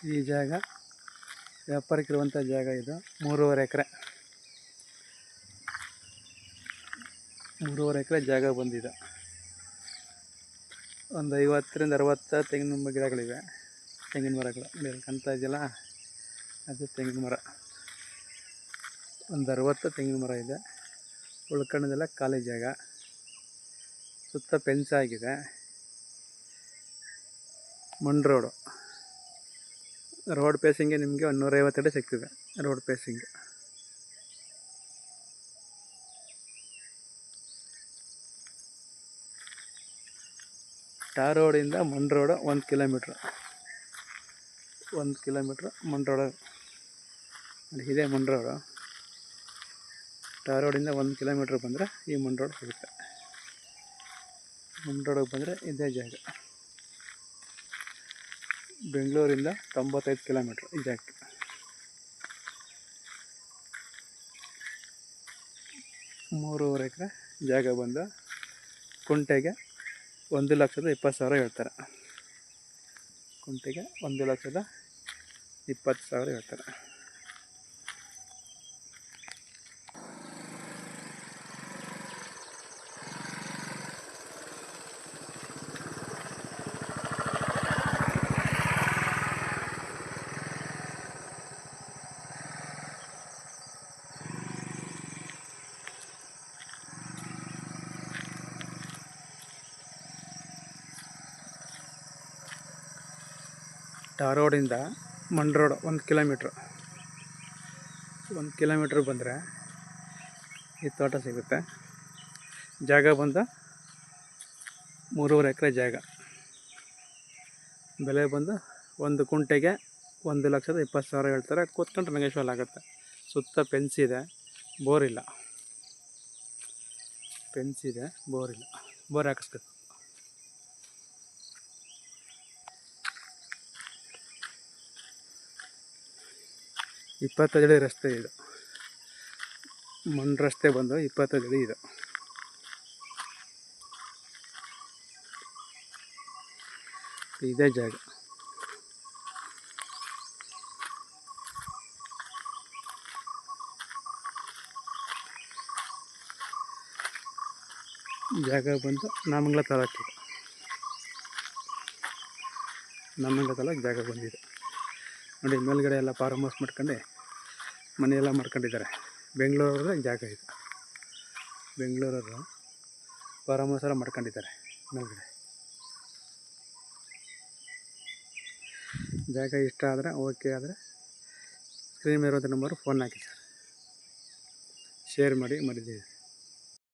ಈ ಜಾಗ ವ್ಯಾಪಾರಕ್ಕಿರುವಂಥ ಜಾಗ ಇದು 3.5 ಎಕರೆ. 3.5 ಎಕರೆ ಜಾಗ ಬಂದಿದೆ. ಒಂದು 50ರಿಂದ 60 ತೆಂಗಿನ ಗಿಡಗಳಿವೆ. ತೆಂಗಿನ ಮರಗಳು ಇಲ್ಲಿ ಕಾಣ್ತಾ ಇದೆಯಲ್ಲ, ಅದು ತೆಂಗಿನ ಮರ. ಒಂದು 60 ತೆಂಗಿನ ಮರ ಇದೆ. ಉಳ್ಕೊಂಡದೆಲ್ಲ ಖಾಲಿ ಜಾಗ. ಸುತ್ತ ಫೆನ್ಸ್ ಆಗಿದೆ. ಮಣ್ ರೋಡ್ ಪೇಸಿಂಗ್ಗೆ ನಿಮಗೆ 150 ಅಡಿ ಸಿಗ್ತದೆ. ರೋಡ್ ಪೇಸಿಂಗ್ ಟಾರ್ ರೋಡಿಂದ ಮಣ್ ರೋಡ್ 1 ಕಿಲೋಮೀಟ್ರ್. 1 ಕಿಲೋಮೀಟ್ರ್ ಮಣ್ ರೋಡ್ ಇದೆ. ಮಣ್ ರೋಡು ಟಾರ್ ರೋಡಿಂದ 1 ಕಿಲೋಮೀಟ್ರ್ ಬಂದರೆ ಈ ಮಣ್ ರೋಡ್ ಸಿಗುತ್ತೆ. ಮಣ್ ರೋಡಿಗೆ ಬಂದರೆ ಇದೇ ಜಾಗ. ಬೆಂಗಳೂರಿಂದ 95 ಕಿಲೋಮೀಟ್ರ್ ಈ ಜಾಗಕ್ಕೆ. ಮೂರುವರೆ ಎಕರೆ ಜಾಗ ಬಂದು ಕುಂಟೆಗೆ 1,20,000 ಹೇಳ್ತಾರೆ. ಕುಂಟೆಗೆ 1,20,000 ಹೇಳ್ತಾರೆ. ಟಾರ್ ರೋಡಿಂದ ಮಣ್ ರೋಡ್ 1 ಕಿಲೋಮೀಟ್ರ್. 1 ಕಿಲೋಮೀಟ್ರ್ ಬಂದರೆ ಈ ತೋಟ ಸಿಗುತ್ತೆ. ಜಾಗ ಬಂದು 3.5 ಎಕರೆ ಜಾಗ. ಬೆಲೆ ಬಂದು ಒಂದು ಕುಂಟೆಗೆ 1,20,000 ಹೇಳ್ತಾರೆ. ಕೂತ್ಕೊಂಡ್ರೆ ನೆಗೋಷಿಯಬಲ್ ಆಗುತ್ತೆ. ಸುತ್ತ ಫೆನ್ಸ್ ಇದೆ, ಬೋರ್ ಇಲ್ಲ. ಫೆನ್ಸ್ ಇದೆ, ಬೋರ್ ಇಲ್ಲ. ಬೋರ್ ಹಾಕಿಸ್ಬೇಕು. ಇಪ್ಪತ್ತೈದು ಅಡಿ ರಸ್ತೆ ಇದು. ಮಣ್ಣು ರಸ್ತೆ ಬಂದು 25 ಅಡಿ ಇದು. ಇದೇ ಜಾಗ. ಜಾಗ ಬಂದು ನಾಮಂಗಲ ತಾಲೂಕು. ನಾಮಂಗಲ ತಾಲೂಕು ಜಾಗ ಬಂದಿದೆ ನೋಡಿ. ಮೇಲ್ಗಡೆ ಎಲ್ಲ ಫಾರ್ಮ್ ಹೌಸ್ ಮಾಡ್ಕೊಂಡು ಮನೆಯೆಲ್ಲ ಮಾಡ್ಕೊಂಡಿದ್ದಾರೆ. ಬೆಂಗಳೂರವ್ರ ಜಾಗ ಇದು. ಬೆಂಗಳೂರವರು ಫಾರ್ಮ್ ಹೌಸ್ ಎಲ್ಲ ಮಾಡ್ಕೊಂಡಿದ್ದಾರೆ ಮೇಲ್ಗಡೆ. ಜಾಗ ಇಷ್ಟ ಆದರೆ ಓಕೆ ಆದರೆ ಸ್ಕ್ರೀನ್ ಮೇಲೆ ಇರೋಂಥ ನಂಬರು ಫೋನ್ ಹಾಕಿ ಸರ್. ಶೇರ್ ಮಾಡಿದ್ದೀವಿ.